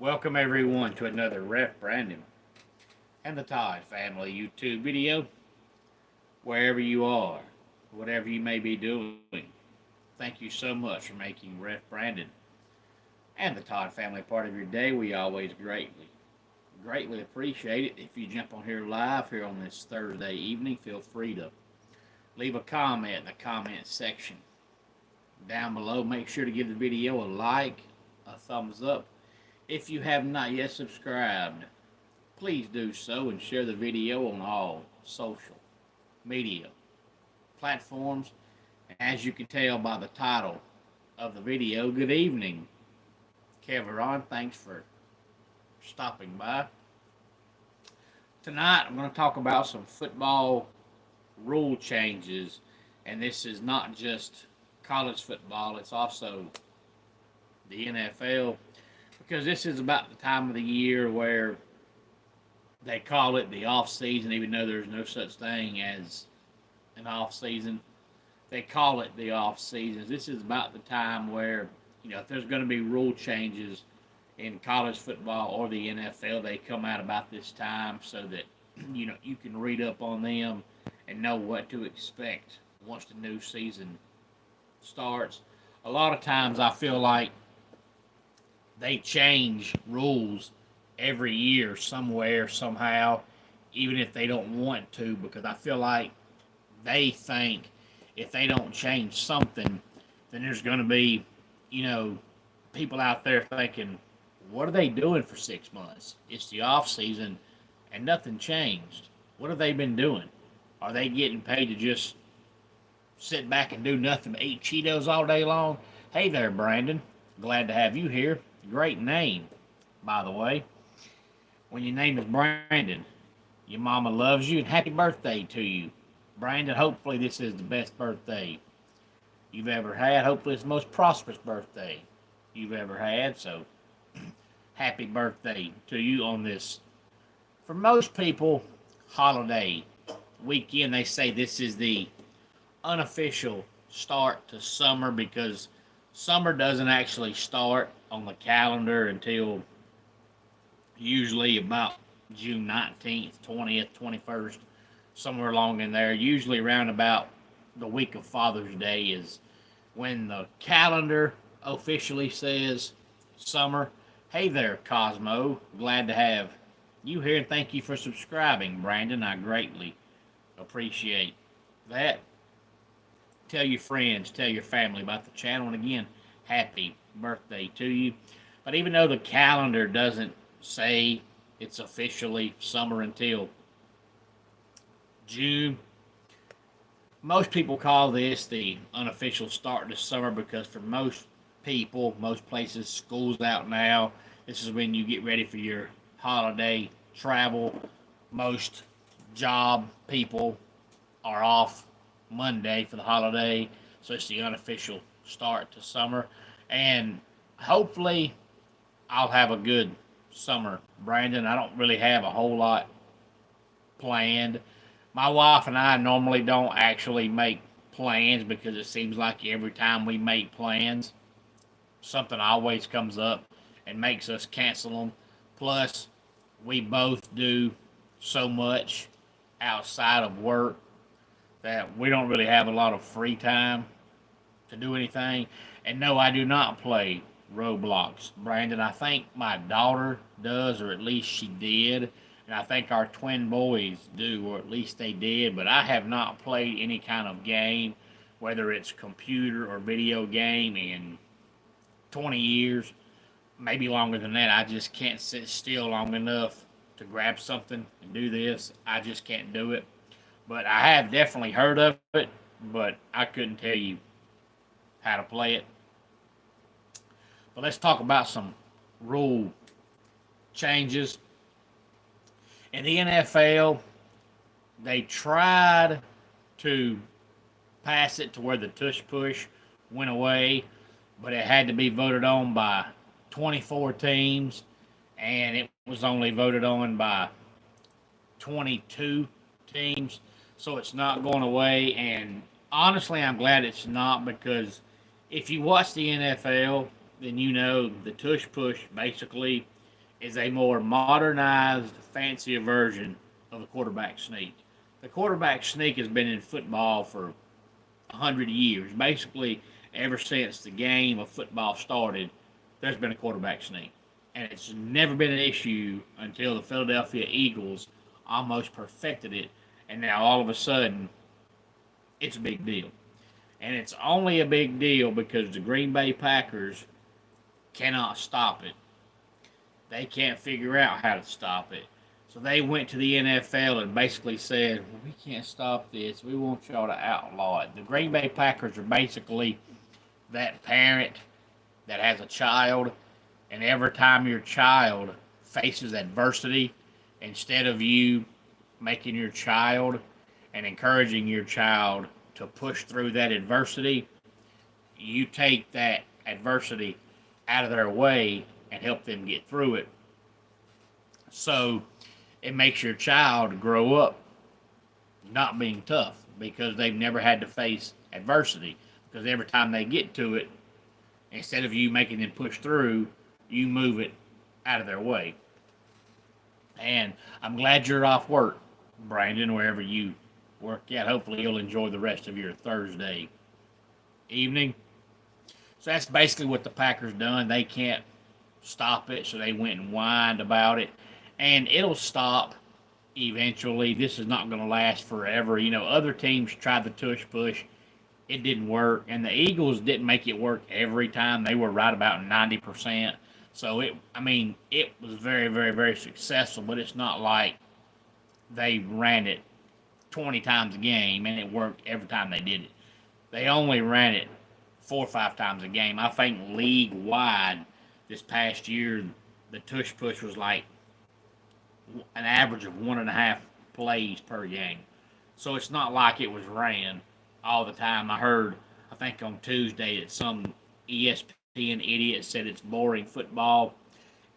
Welcome everyone to another Ref Brandon and the Todd family YouTube video. Wherever you are, whatever you may be doing, thank you so much for making Ref Brandon and the Todd family part of your day. We always greatly appreciate it. If you jump on here live here on this Thursday evening, feel free to leave a comment in the comment section down below. Make sure to give the video a like, a thumbs up. If you have not yet subscribed, please do so and share the video on all social media platforms. As you can tell by the title of the video, good evening, Keveron. Thanks for stopping by. Tonight, I'm going to talk about some football rule changes, and this is not just college football, it's also the NFL, because this is about the time of the year where they call it the off season, even though there's no such thing as an off season. They call it the off season. This is about the time where, if there's going to be rule changes in college football or the NFL, they come out about this time so that, you can read up on them and know what to expect once the new season starts. A lot of times I feel like they change rules every year somewhere, somehow, even if they don't want to, because I feel like they think if they don't change something, then there's going to be, people out there thinking, what are they doing for 6 months? It's the off season and nothing changed. What have they been doing? Are they getting paid to just sit back and do nothing but eat Cheetos all day long? Hey there, Brandon. Glad to have you here. Great name, by the way. When your name is Brandon, your mama loves you, and happy birthday to you. Brandon, hopefully this is the best birthday you've ever had. Hopefully it's the most prosperous birthday you've ever had. So, happy birthday to you on this, for most people, holiday weekend. They say this is the unofficial start to summer because summer doesn't actually start on the calendar until usually about June 19th, 20th, 21st, somewhere along in there. Usually around about the week of Father's Day is when the calendar officially says summer. Hey there, Cosmo. Glad to have you here, and thank you for subscribing, Brandon. I greatly appreciate that. Tell your friends, tell your family about the channel, and again, happy birthday to you. But even though the calendar doesn't say it's officially summer until June, most people call this the unofficial start to summer because for most people, most places, school's out now. This is when you get ready for your holiday travel. Most job people are off Monday for the holiday, so it's the unofficial start to summer. And hopefully I'll have a good summer, Brandon. I don't really have a whole lot planned. My wife and I normally don't actually make plans because it seems like every time we make plans, something always comes up and makes us cancel them. Plus, we both do so much outside of work that we don't really have a lot of free time to do anything. And no, I do not play Roblox, Brandon. I think my daughter does, or at least she did. And I think our twin boys do, or at least they did. But I have not played any kind of game, whether it's computer or video game, in 20 years. Maybe longer than that. I just can't sit still long enough to grab something and do this. I just can't do it. But I have definitely heard of it, but I couldn't tell you how to play it. But let's talk about some rule changes. In the NFL, they tried to pass it to where the tush push went away, but it had to be voted on by 24 teams, and it was only voted on by 22 teams, so it's not going away. And honestly, I'm glad it's not, because if you watch the NFL, then you know the tush push basically is a more modernized, fancier version of the quarterback sneak. The quarterback sneak has been in football for 100 years. Basically, ever since the game of football started, there's been a quarterback sneak. And it's never been an issue until the Philadelphia Eagles almost perfected it. And now all of a sudden, it's a big deal. And it's only a big deal because the Green Bay Packers cannot stop it. They can't figure out how to stop it. So they went to the NFL and basically said, well, we can't stop this. We want y'all to outlaw it. The Green Bay Packers are basically that parent that has a child, and every time your child faces adversity, instead of you making your child and encouraging your child to push through that adversity, you take that adversity out of their way and help them get through it. So it makes your child grow up not being tough because they've never had to face adversity. Because every time they get to it, instead of you making them push through, you move it out of their way. And I'm glad you're off work, Brandon, wherever you work at. Hopefully you'll enjoy the rest of your Thursday evening. So that's basically what the Packers done. They can't stop it, so they went and whined about it. And it'll stop eventually. This is not going to last forever. You know, other teams tried the tush push. It didn't work. And the Eagles didn't make it work every time. They were right about 90%. So, it was very, very, very successful, but it's not like they ran it 20 times a game and it worked every time they did it. They only ran it 4 or 5 times a game. I think league-wide this past year, the tush push was like an average of 1.5 plays per game. So it's not like it was ran all the time. I think on Tuesday that some ESPN idiot said it's boring football.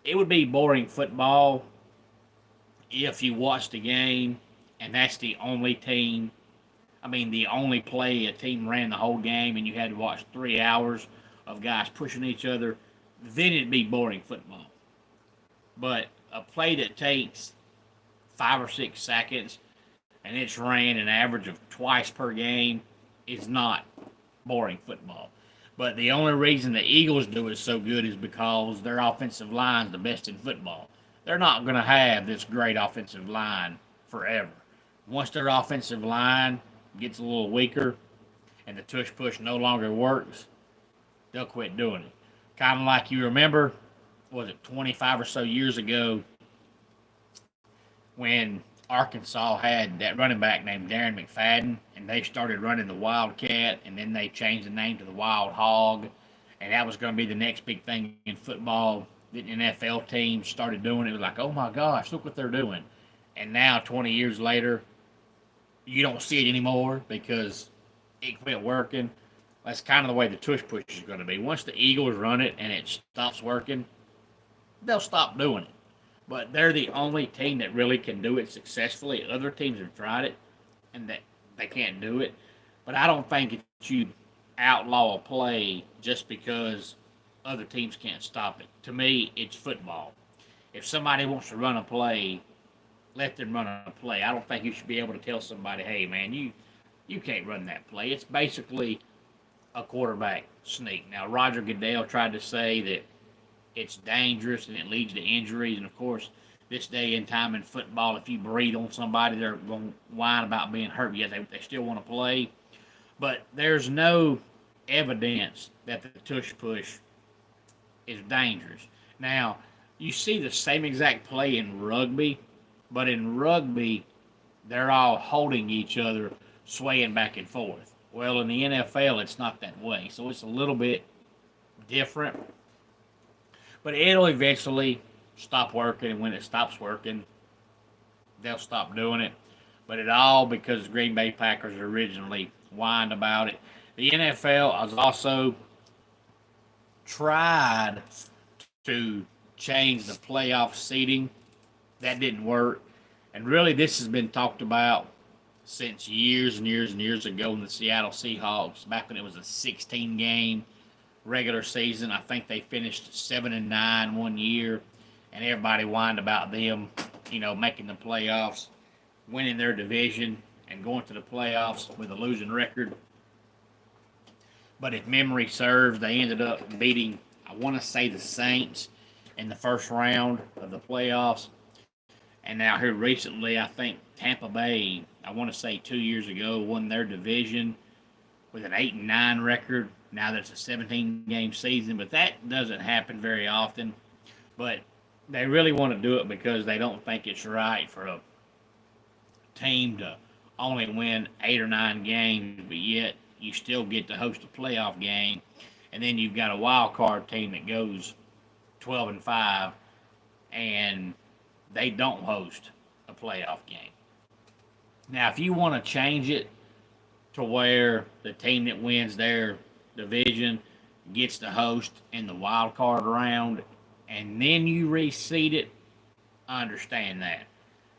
It would be boring football if you watched the game and that's the only the only play a team ran the whole game and you had to watch 3 hours of guys pushing each other, then it'd be boring football. But a play that takes 5 or 6 seconds and it's ran an average of twice per game is not boring football. But the only reason the Eagles do it so good is because their offensive line is the best in football. They're not going to have this great offensive line forever. Once their offensive line gets a little weaker and the tush push no longer works, they'll quit doing it. Kind of like you remember, was it 25 or so years ago when Arkansas had that running back named Darren McFadden, and they started running the Wildcat, and then they changed the name to the Wild Hog, and that was going to be the next big thing in football. The NFL teams started doing it. It was like, oh my gosh, look what they're doing. And now, 20 years later, you don't see it anymore because it quit working. That's kind of the way the tush push is going to be. Once the Eagles run it and it stops working, they'll stop doing it. But they're the only team that really can do it successfully. Other teams have tried it, and they can't do it. But I don't think that you outlaw a play just because other teams can't stop it. To me, it's football. If somebody wants to run a play, let them run a play. I don't think you should be able to tell somebody, hey, man, you can't run that play. It's basically a quarterback sneak. Now, Roger Goodell tried to say that it's dangerous and it leads to injuries. And, of course, this day and time in football, if you breathe on somebody, they're going to whine about being hurt. Yes, they still want to play. But there's no evidence that the tush push is dangerous. Now, you see the same exact play in rugby, but in rugby, they're all holding each other, swaying back and forth. Well, in the NFL, it's not that way. So it's a little bit different. But it'll eventually stop working, and when it stops working, they'll stop doing it. But it all because the Green Bay Packers originally whined about it. The NFL has also tried to change the playoff seeding. That didn't work. And really, this has been talked about since years and years and years ago in the Seattle Seahawks, back when it was a 16-game regular season. I think they finished 7-9 one year, and everybody whined about them, making the playoffs, winning their division, and going to the playoffs with a losing record. But if memory serves, they ended up beating, I want to say, the Saints in the first round of the playoffs. And now here recently, I think Tampa Bay, I want to say 2 years ago, won their division with an 8-9 record. Now that's a 17-game season, but that doesn't happen very often. But they really want to do it because they don't think it's right for a team to only win 8 or 9 games, but yet you still get to host a playoff game, and then you've got a wild card team that goes 12-5, and they don't host a playoff game. Now, if you want to change it to where the team that wins their division gets to host in the wild card round, and then you reseed it, I understand that.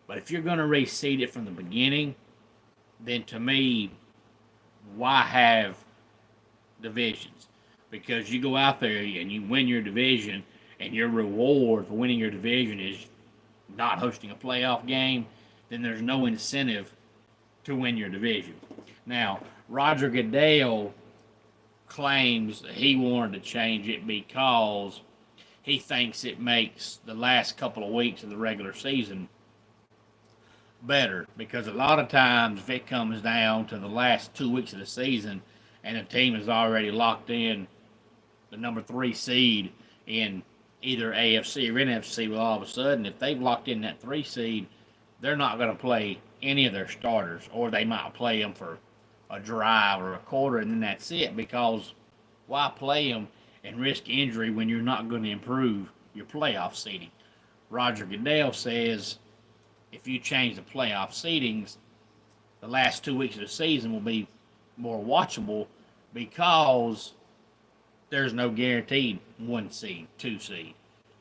But if you're going to reseed it from the beginning, then to me, why have divisions? Because you go out there and you win your division, and your reward for winning your division is not hosting a playoff game, then there's no incentive to win your division. Now, Roger Goodell claims that he wanted to change it because he thinks it makes the last couple of weeks of the regular season better, because a lot of times if it comes down to the last 2 weeks of the season and a team is already locked in the number 3 seed in either AFC or NFC, well, all of a sudden, if they've locked in that 3 seed, they're not going to play any of their starters, or they might play them for a drive or a quarter, and then that's it, because why play them and risk injury when you're not going to improve your playoff seeding? Roger Goodell says if you change the playoff seedings, the last 2 weeks of the season will be more watchable because there's no guaranteed 1 seed, 2 seed,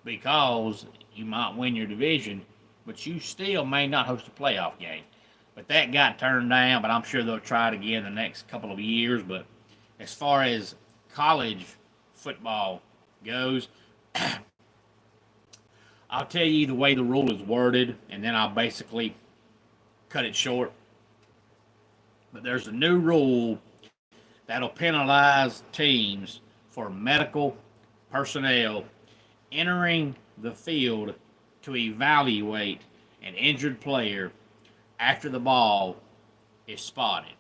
because you might win your division, but you still may not host a playoff game. But that got turned down, but I'm sure they'll try it again the next couple of years. But as far as college football goes, I'll tell you the way the rule is worded, and then I'll basically cut it short. But there's a new rule that'll penalize teams for medical personnel entering the field to evaluate an injured player after the ball is spotted.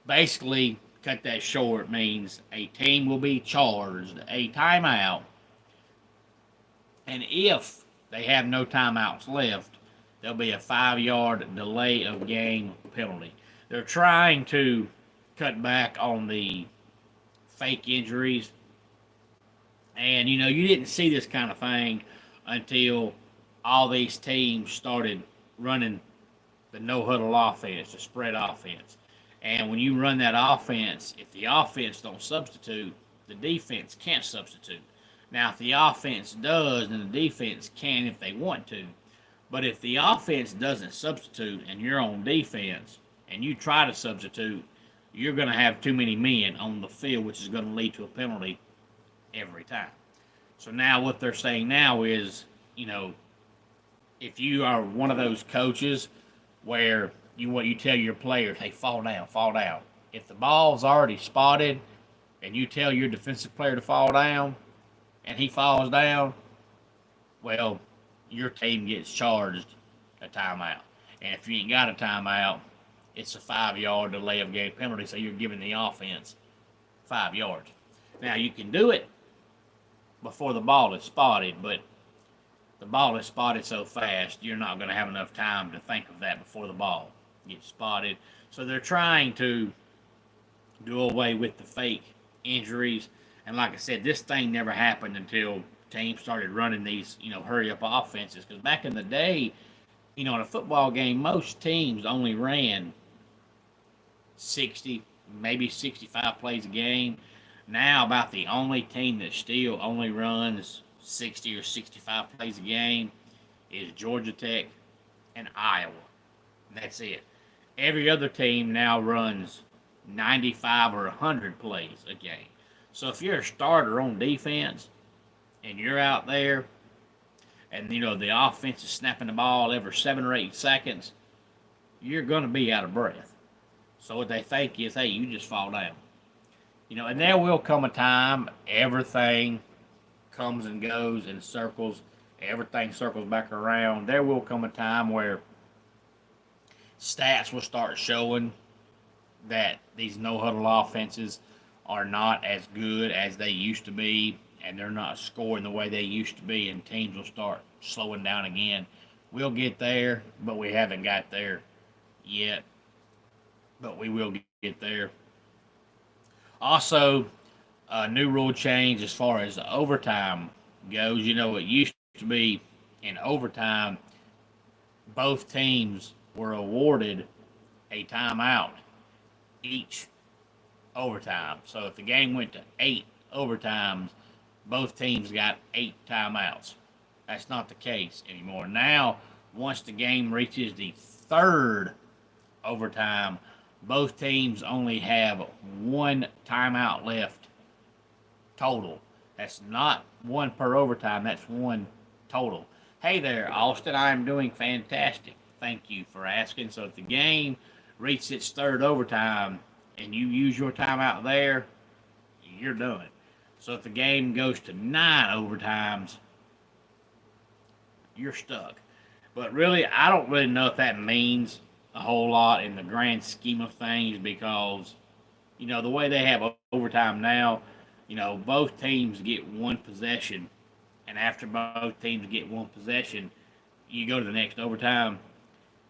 Basically, cut that short, means a team will be charged a timeout, and if they have no timeouts left, there'll be a 5-yard delay of game penalty. They're trying to cut back on the fake injuries, and you didn't see this kind of thing until all these teams started running the no-huddle offense, the spread offense. And when you run that offense, if the offense don't substitute, the defense can't substitute. Now, if the offense does, then the defense can if they want to. But if the offense doesn't substitute and you're on defense and you try to substitute, you're going to have too many men on the field, which is going to lead to a penalty every time. So now what they're saying now is, if you are one of those coaches where you tell your players, hey, fall down, fall down. If the ball's already spotted and you tell your defensive player to fall down and he falls down, well, your team gets charged a timeout. And if you ain't got a timeout, it's a 5-yard delay of game penalty, so you're giving the offense 5 yards. Now, you can do it before the ball is spotted, but the ball is spotted so fast, you're not going to have enough time to think of that before the ball gets spotted. So they're trying to do away with the fake injuries. And like I said, this thing never happened until teams started running these, hurry-up offenses. Because back in the day, in a football game, most teams only ran 60, maybe 65 plays a game. Now, about the only team that still only runs 60 or 65 plays a game is Georgia Tech and Iowa. That's it. Every other team now runs 95 or 100 plays a game. So if you're a starter on defense and you're out there and the offense is snapping the ball every 7 or 8 seconds, you're going to be out of breath. So what they think is, hey, you just fall down. And there will come a time everything comes and goes in circles. Everything circles back around. There will come a time where stats will start showing that these no huddle offenses are not as good as they used to be, and they're not scoring the way they used to be, and teams will start slowing down again. We'll get there, but we haven't got there yet. But we will get there. Also, a new rule change as far as overtime goes. It used to be in overtime, both teams were awarded a timeout each overtime. So if the game went to 8 overtimes, both teams got 8 timeouts. That's not the case anymore. Now, once the game reaches the 3rd overtime, both teams only have 1 timeout left total. That's not 1 per overtime. That's 1 total. Hey there, Austin. I am doing fantastic. Thank you for asking. So if the game reaches its 3rd overtime and you use your timeout there, you're done. So if the game goes to 9 overtimes, you're stuck. But really, I don't really know if that means a whole lot in the grand scheme of things, because the way they have overtime now, both teams get 1 possession, and after both teams get 1 possession, you go to the next overtime,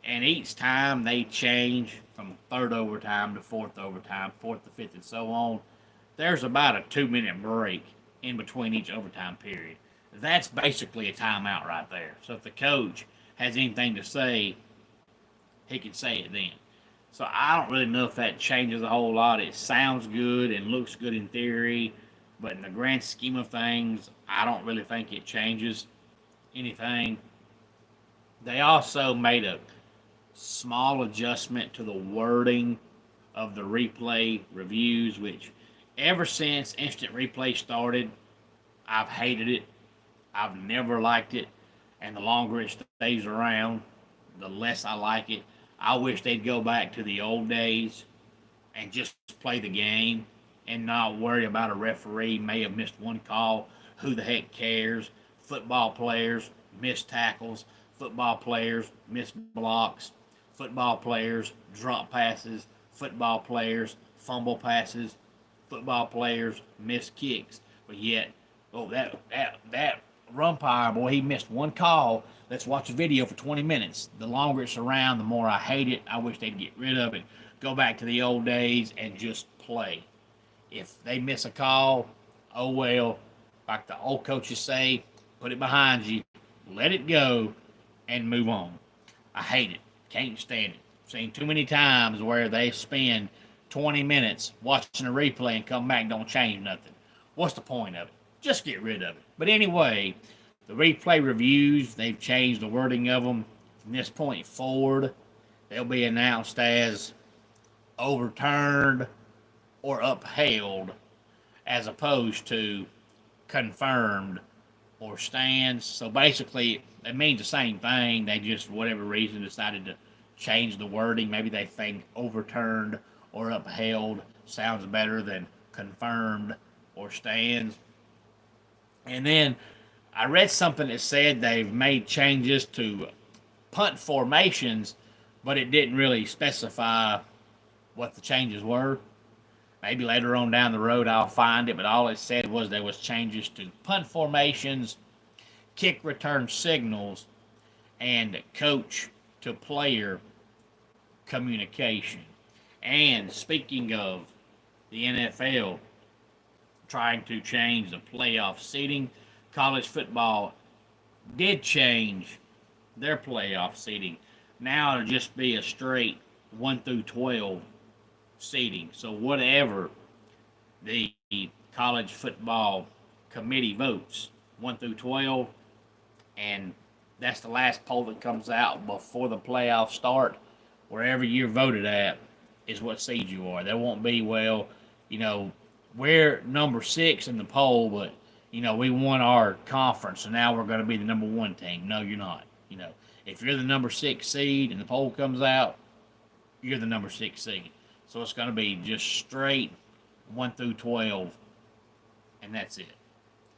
and each time they change from 3rd overtime to 4th overtime, 4th to 5th, and so on. There's about a 2-minute break in between each overtime period. That's basically a timeout right there. So if the coach has anything to say, he can say it then. So I don't really know if that changes a whole lot. It sounds good and looks good in theory, but in the grand scheme of things, I don't really think it changes anything. They also made a small adjustment to the wording of the replay reviews, which ever since instant replay started, I've hated it. I've never liked it. And the longer it stays around, the less I like it. I wish they'd go back to the old days and just play the game and not worry about a referee may have missed 1 call. Who the heck cares? Football players miss tackles. Football players miss blocks. Football players drop passes. Football players fumble passes. Football players miss kicks. But yet, that umpire, boy, he missed 1 call. Let's watch a video for 20 minutes. The longer it's around, the more I hate it. I wish they'd get rid of it. Go back to the old days and just play. If they miss a call, oh well. Like the old coaches say, put it behind you, let it go, and move on. I hate it. Can't stand it. Seen too many times where they spend 20 minutes watching a replay and come back and don't change nothing. What's the point of it? Just get rid of it. But anyway, the replay reviews, they've changed the wording of them. From this point forward, they'll be announced as overturned or upheld, as opposed to confirmed or stands. So basically, it means the same thing. They just, for whatever reason, decided to change the wording. Maybe they think overturned or upheld sounds better than confirmed or stands. And then I read something that said they've made changes to punt formations, but it didn't really specify what the changes were. Maybe later on down the road I'll find it, but all it said was there was changes to punt formations, kick return signals, and coach to player communication. And speaking of the NFL trying to change the playoff seeding, college football did change their playoff seeding. Now it'll just be a straight 1 through 12 seeding. So whatever the college football committee votes, 1 through 12, and that's the last poll that comes out before the playoffs start. Wherever you're voted at is what seed you are. There won't be, we're number 6 in the poll, but we won our conference, and now we're going to be the number one team. No, you're not. If you're the number 6 seed and the poll comes out, you're the number 6 seed. So it's going to be just straight 1 through 12, and that's it.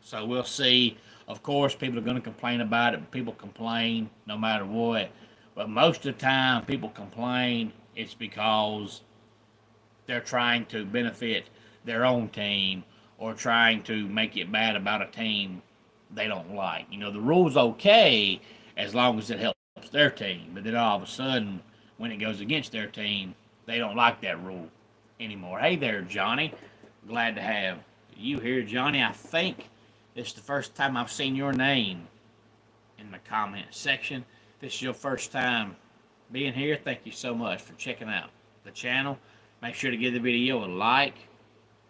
So we'll see. Of course, people are going to complain about it. People complain no matter what. But most of the time, people complain it's because they're trying to benefit their own team or trying to make it bad about a team they don't like. The rule's okay as long as it helps their team. But then all of a sudden, when it goes against their team, they don't like that rule anymore. Hey there, Johnny. Glad to have you here, Johnny. I think this is the first time I've seen your name in the comment section. If this is your first time being here, thank you so much for checking out the channel. Make sure to give the video a like,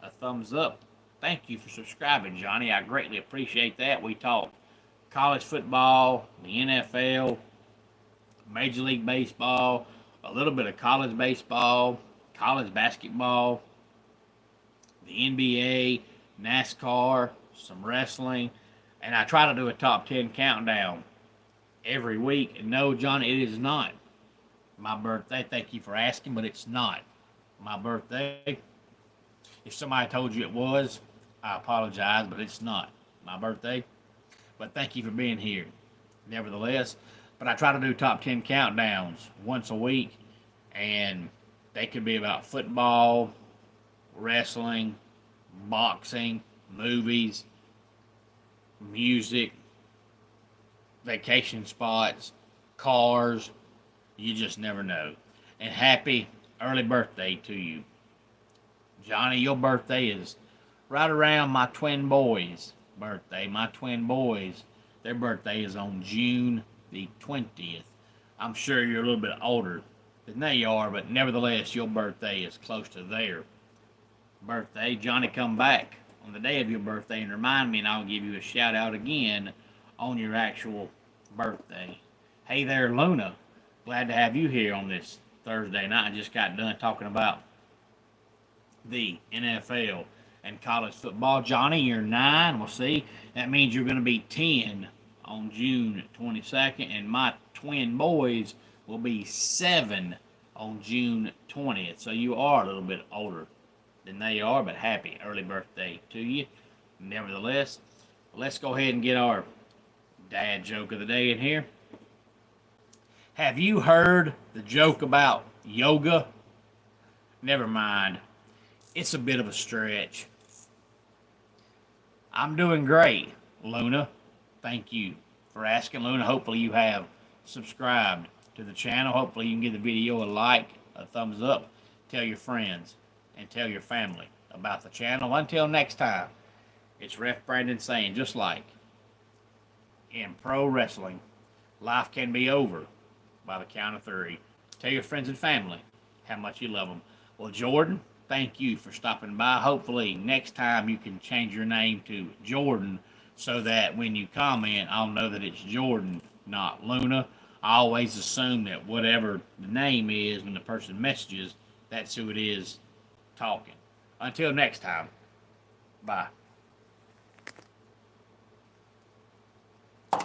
a thumbs up. Thank you for subscribing, Johnny. I greatly appreciate that. We talk college football, the NFL, Major League Baseball, a little bit of college baseball, college basketball, the NBA, NASCAR, some wrestling, and I try to do a top 10 countdown every week. And no, Johnny, it is not my birthday. Thank you for asking, but it's not my birthday. If somebody told you it was, I apologize, but it's not my birthday. But thank you for being here, nevertheless. But I try to do top 10 countdowns once a week, and they could be about football, wrestling, boxing, movies, music, vacation spots, cars. You just never know. And happy early birthday to you. Johnny, your birthday is right around my twin boys' birthday. My twin boys, their birthday is on June the 20th. I'm sure you're a little bit older than they are, but nevertheless, your birthday is close to their birthday. Johnny, come back on the day of your birthday and remind me, and I'll give you a shout out again on your actual birthday. Hey there, Luna. Glad to have you here on this Thursday night. I just got done talking about the NFL and college football. Johnny, you're 9. We'll see. That means you're going to be 10 on June 22nd, and my twin boys will be 7 on June 20th. So you are a little bit older than they are, but happy early birthday to you. Nevertheless, let's go ahead and get our dad joke of the day in here. Have you heard the joke about yoga? Never mind. It's a bit of a stretch. I'm doing great, Luna. Thank you for asking, Luna. Hopefully you have subscribed to the channel. Hopefully you can give the video a like, a thumbs up. Tell your friends and tell your family about the channel. Until next time, it's Ref Brandon saying, just like in pro wrestling, life can be over by the count of 3. Tell your friends and family how much you love them. Well, Jordan, thank you for stopping by. Hopefully next time you can change your name to Jordan so that when you comment, I'll know that it's Jordan, not Luna. I always assume that whatever the name is when the person messages, that's who it is talking. Until next time, bye.